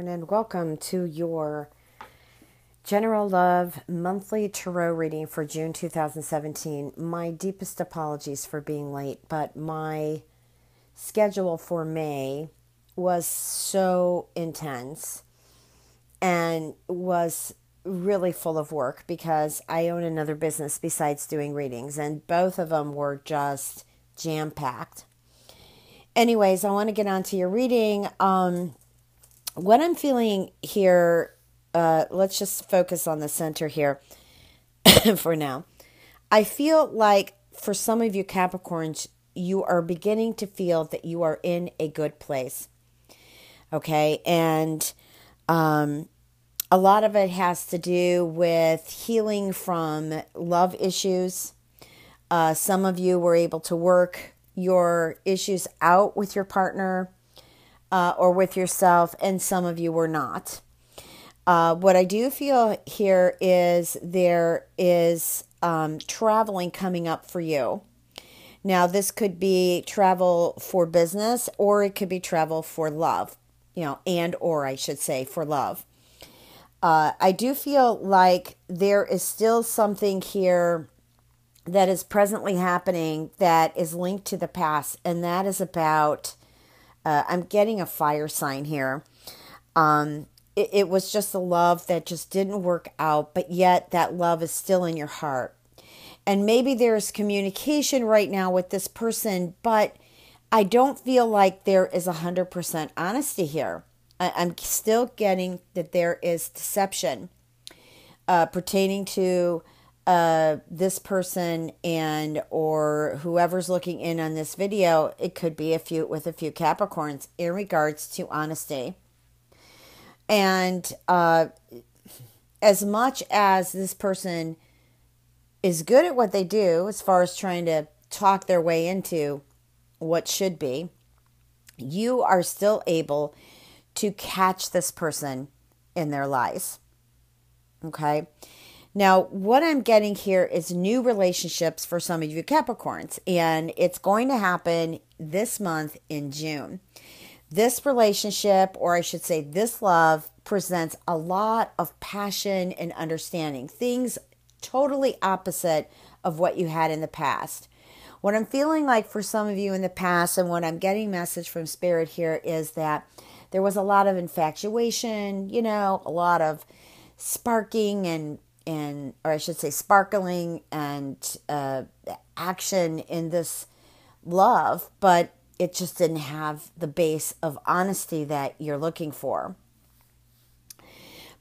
Capricorn, and welcome to your General Love monthly tarot reading for June 2017. My deepest apologies for being late, but my schedule for May was so intense and was really full of work because I own another business besides doing readings, and both of them were just jam-packed. Anyways, I want to get on to your reading. What I'm feeling here, let's just focus on the center here for now. I feel like for some of you Capricorns, you are beginning to feel that you are in a good place. Okay, and a lot of it has to do with healing from love issues. Some of you were able to work your issues out with your partner or with yourself, and some of you were not. What I do feel here is there is traveling coming up for you. Now, this could be travel for business, or it could be travel for love, or I should say for love. I do feel like there is still something here that is presently happening that is linked to the past, and that is about, I'm getting a fire sign here. It was just a love that just didn't work out, but yet that love is still in your heart. And maybe there's communication right now with this person, but I don't feel like there is 100% honesty here. I'm still getting that there is deception pertaining to this person and or whoever's looking in on this video. It could be a few Capricorns in regards to honesty. And as much as this person is good at what they do, as far as trying to talk their way into what should be, you are still able to catch this person in their lies. Okay? Now, what I'm getting here is new relationships for some of you Capricorns, and it's going to happen this month in June. This relationship, or I should say this love, presents a lot of passion and understanding, things totally opposite of what you had in the past. What I'm feeling like for some of you in the past, and what I'm getting message from Spirit here, is that there was a lot of infatuation, a lot of sparking or I should say sparkling and action in this love, but it just didn't have the base of honesty that you're looking for.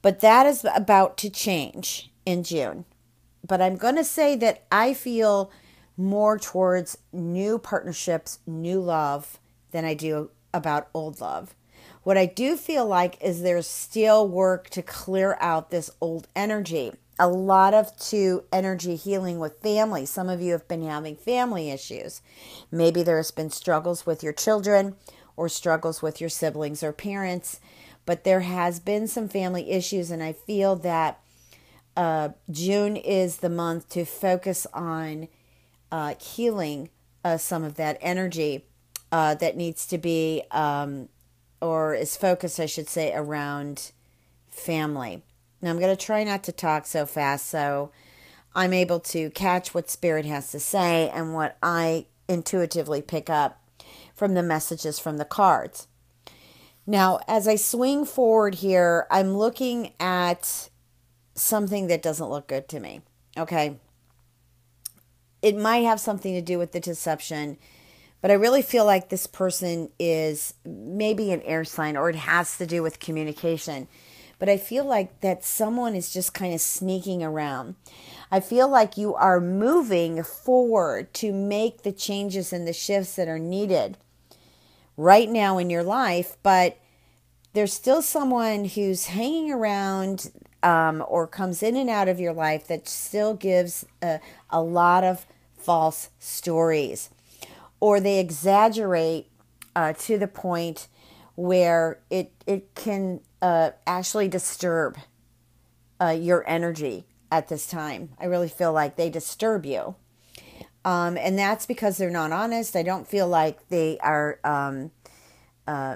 But that is about to change in June. But I'm going to say that I feel more towards new partnerships, new love, than I do about old love. What I do feel like is there's still work to clear out this old energy. A lot of energy healing with family. Some of you have been having family issues. Maybe there's been struggles with your children or struggles with your siblings or parents, but there has been some family issues, and I feel that June is the month to focus on healing some of that energy that needs to be, or is focused, I should say, around family. Now, I'm going to try not to talk so fast so I'm able to catch what Spirit has to say and what I intuitively pick up from the messages from the cards. Now, as I swing forward here, I'm looking at something that doesn't look good to me, okay? It might have something to do with the deception, but I really feel like this person is maybe an air sign, or it has to do with communication. But I feel like that someone is just kind of sneaking around. I feel like you are moving forward to make the changes and the shifts that are needed right now in your life, but there's still someone who's hanging around or comes in and out of your life that still gives a lot of false stories, or they exaggerate to the point where it can actually disturb your energy at this time. I really feel like they disturb you. And that's because they're not honest. I don't feel like they are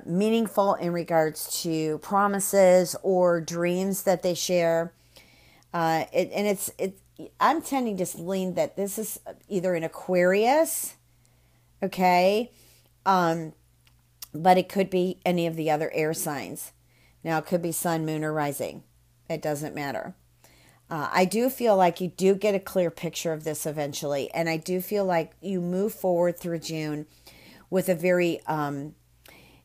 meaningful in regards to promises or dreams that they share. I'm tending to lean that this is either an Aquarius, okay, but it could be any of the other air signs. Now, it could be sun, moon, or rising. It doesn't matter. I do feel like you do get a clear picture of this eventually, and I do feel like you move forward through June with a very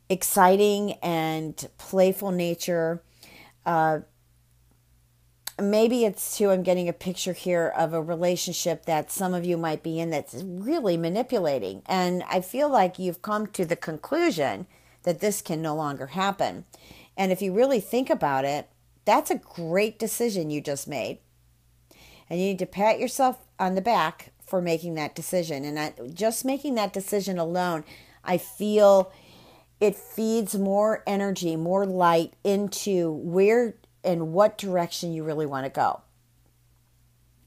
exciting and playful nature. Maybe it's too, I'm getting a picture here of a relationship that some of you might be in that's really manipulating. And I feel like you've come to the conclusion that this can no longer happen. And if you really think about it, that's a great decision you just made. And you need to pat yourself on the back for making that decision. And just making that decision alone, I feel it feeds more energy, more light into where and what direction you really want to go.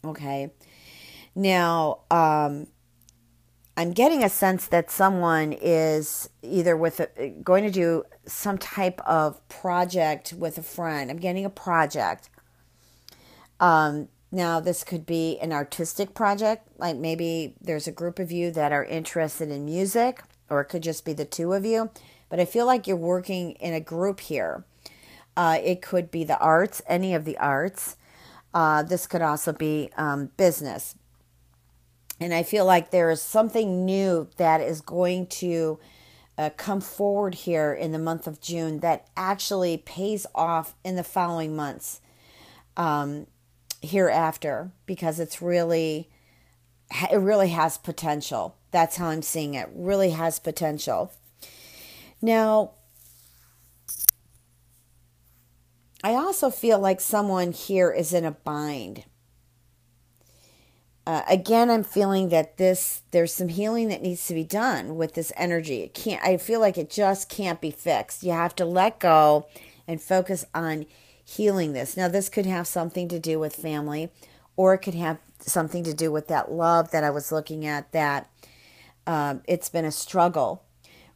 Okay. Now, I'm getting a sense that someone is either going to do some type of project with a friend. I'm getting a project. Now, this could be an artistic project. Like maybe there's a group of you that are interested in music, or it could just be the two of you. But I feel like you're working in a group here. It could be the arts, any of the arts. This could also be business. And I feel like there is something new that is going to come forward here in the month of June that actually pays off in the following months hereafter, because it really has potential. That's how I'm seeing it. Really has potential. Now, I also feel like someone here is in a bind. Again, I'm feeling that there's some healing that needs to be done with this energy. I feel like it just can't be fixed. You have to let go and focus on healing this. Now, this could have something to do with family, or it could have something to do with that love that I was looking at, that it's been a struggle,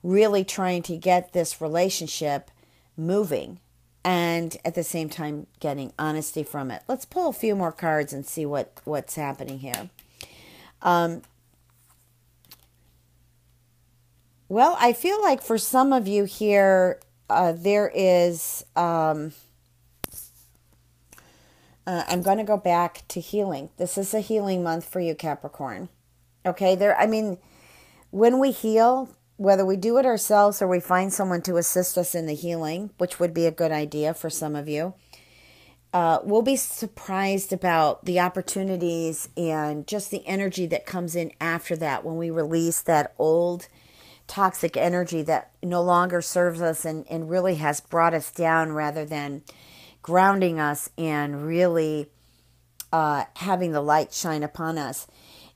really trying to get this relationship moving, and at the same time getting honesty from it. Let's pull a few more cards and see what's happening here. Well, I feel like for some of you here, there is... I'm going to go back to healing. This is a healing month for you, Capricorn. Okay, when we heal, whether we do it ourselves or we find someone to assist us in the healing, which would be a good idea for some of you, we'll be surprised about the opportunities and just the energy that comes in after that, when we release that old toxic energy that no longer serves us and really has brought us down, rather than grounding us and really having the light shine upon us.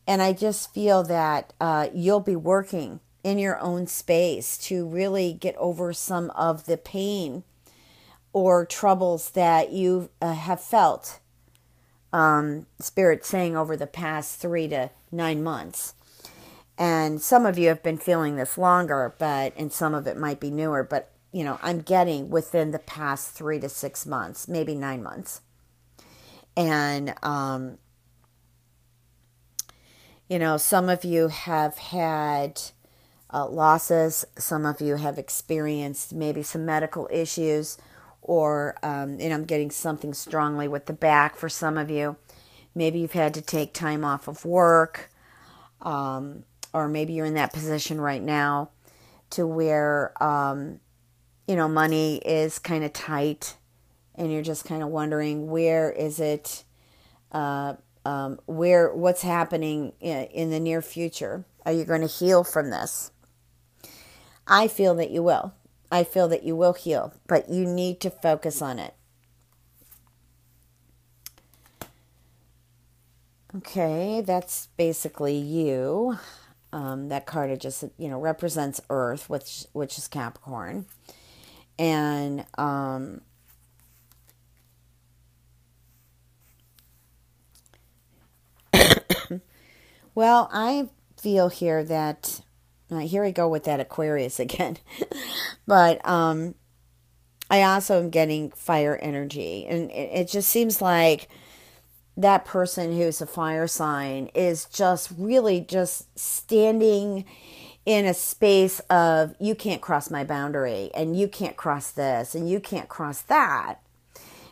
And I just feel that you'll be working in your own space to really get over some of the pain or troubles that you have felt, Spirit saying, over the past 3 to 9 months. And some of you have been feeling this longer, and some of it might be newer, but I'm getting within the past 3 to 6 months, maybe 9 months. And, some of you have had losses. Some of you have experienced maybe some medical issues, or, I'm getting something strongly with the back for some of you. Maybe you've had to take time off of work, or maybe you're in that position right now to where, money is kind of tight, and you're just kind of wondering, where is it, what's happening in the near future? Are you going to heal from this? I feel that you will. I feel that you will heal, but you need to focus on it. Okay, that's basically you. That card just, represents Earth, which is Capricorn. And well, I feel here that here we go with that Aquarius again. But I also am getting fire energy. And it just seems like that person who's a fire sign is just really just standing in a space of, you can't cross my boundary, and you can't cross this, and you can't cross that.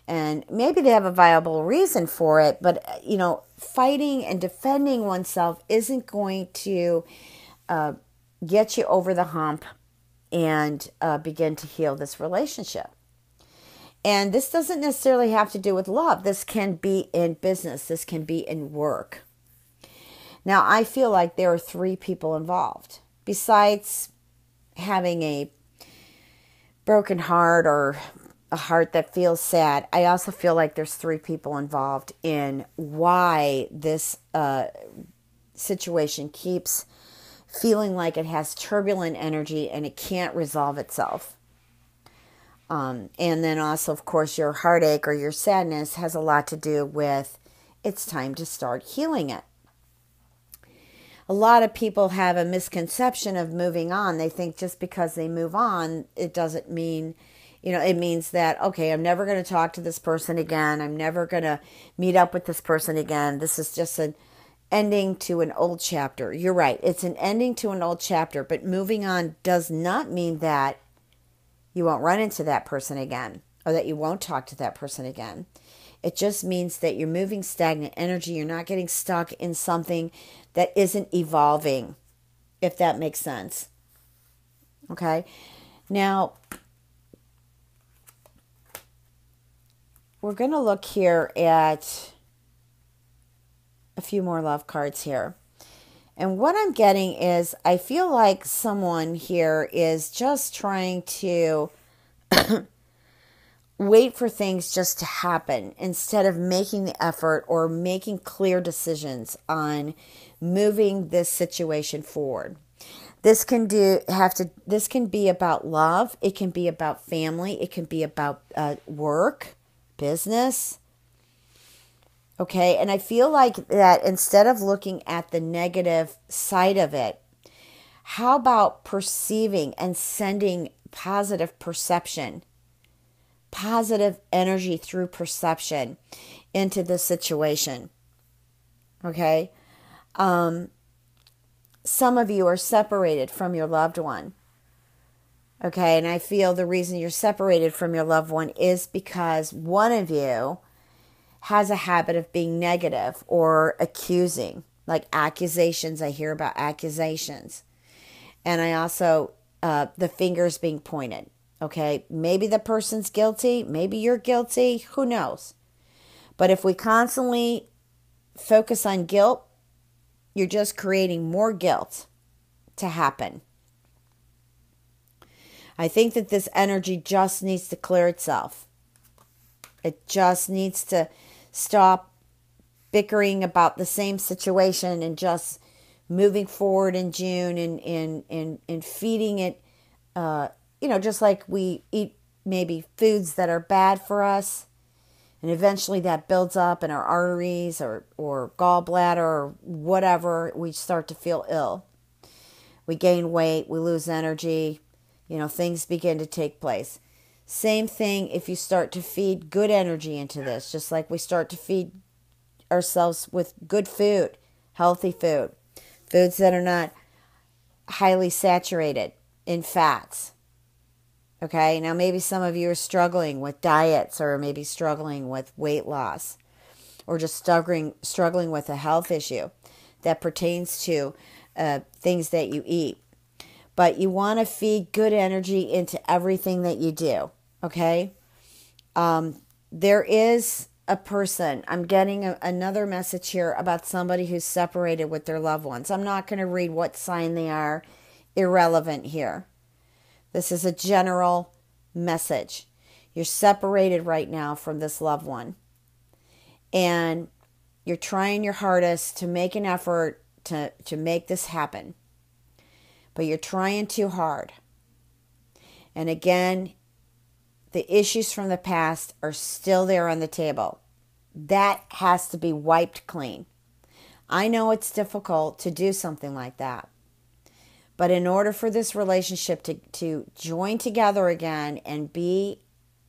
And maybe they have a viable reason for it, but, fighting and defending oneself isn't going to get you over the hump and begin to heal this relationship. And this doesn't necessarily have to do with love. This can be in business. This can be in work. Now, I feel like there are 3 people involved. Besides having a broken heart or a heart that feels sad, I also feel like there's 3 people involved in why this situation keeps feeling like it has turbulent energy and it can't resolve itself. And then also, of course, your heartache or your sadness has a lot to do with it's time to start healing it. A lot of people have a misconception of moving on. They think just because they move on, it doesn't mean, it means that, okay, I'm never going to talk to this person again. I'm never going to meet up with this person again. This is just an ending to an old chapter. You're right. It's an ending to an old chapter, but moving on does not mean that you won't run into that person again or that you won't talk to that person again. It just means that you're moving stagnant energy. You're not getting stuck in something that isn't evolving, if that makes sense. Okay? Now, we're going to look here at a few more love cards here. And what I'm getting is, I feel like someone here is just trying to wait for things just to happen instead of making the effort or making clear decisions on moving this situation forward. This can be about love. It can be about family. It can be about work, business. Okay, and I feel like that instead of looking at the negative side of it, how about perceiving and sending positive perception, positive energy through perception into the situation? Okay, some of you are separated from your loved one. Okay, and I feel the reason you're separated from your loved one is because one of you has a habit of being negative or accusing, like accusations. I hear about accusations. And I also, the fingers being pointed. Okay, maybe the person's guilty. Maybe you're guilty. Who knows? But if we constantly focus on guilt, you're just creating more guilt to happen. I think that this energy just needs to clear itself. It just needs to stop bickering about the same situation and just moving forward in June and feeding it, just like we eat maybe foods that are bad for us. And eventually that builds up in our arteries or gallbladder or whatever. We start to feel ill. We gain weight. We lose energy. Things begin to take place. Same thing if you start to feed good energy into this, just like we start to feed ourselves with good food, healthy food, foods that are not highly saturated in fats. Okay, now maybe some of you are struggling with diets or maybe struggling with weight loss or just struggling with a health issue that pertains to things that you eat. But you want to feed good energy into everything that you do. Okay, there is a person. I'm getting another message here about somebody who's separated with their loved ones. I'm not going to read what sign they are. Irrelevant here. This is a general message. You're separated right now from this loved one. And you're trying your hardest to make an effort to make this happen. But you're trying too hard. And again, the issues from the past are still there on the table. That has to be wiped clean. I know it's difficult to do something like that. But in order for this relationship to join together again and be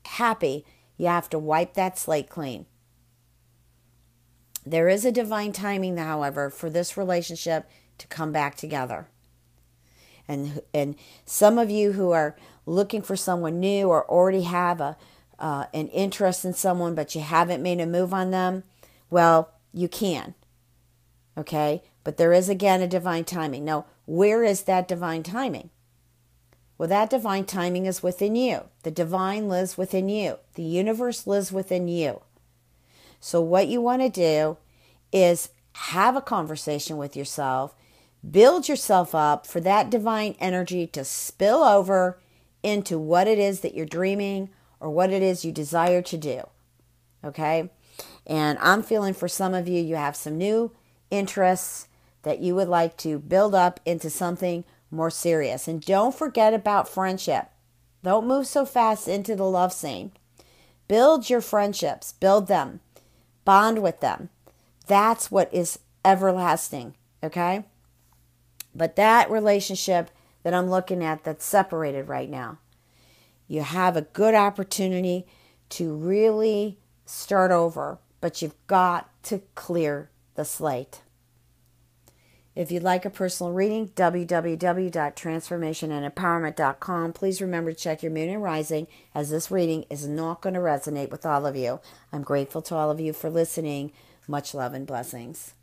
happy, you have to wipe that slate clean. There is a divine timing, however, for this relationship to come back together. And some of you who are looking for someone new or already have an interest in someone, but you haven't made a move on them, well, you can. Okay? But there is, again, a divine timing. Now, where is that divine timing? Well, that divine timing is within you. The divine lives within you. The universe lives within you. So what you want to do is have a conversation with yourself, build yourself up for that divine energy to spill over into what it is that you're dreaming or what it is you desire to do. Okay? And I'm feeling for some of you, you have some new interests that you would like to build up into something more serious. And don't forget about friendship. Don't move so fast into the love scene. Build your friendships. Build them. Bond with them. That's what is everlasting. Okay? But that relationship that I'm looking at that's separated right now, you have a good opportunity to really start over, but you've got to clear the slate. If you'd like a personal reading, www.transformationandempowerment.com. Please remember to check your moon and rising, as this reading is not going to resonate with all of you. I'm grateful to all of you for listening. Much love and blessings.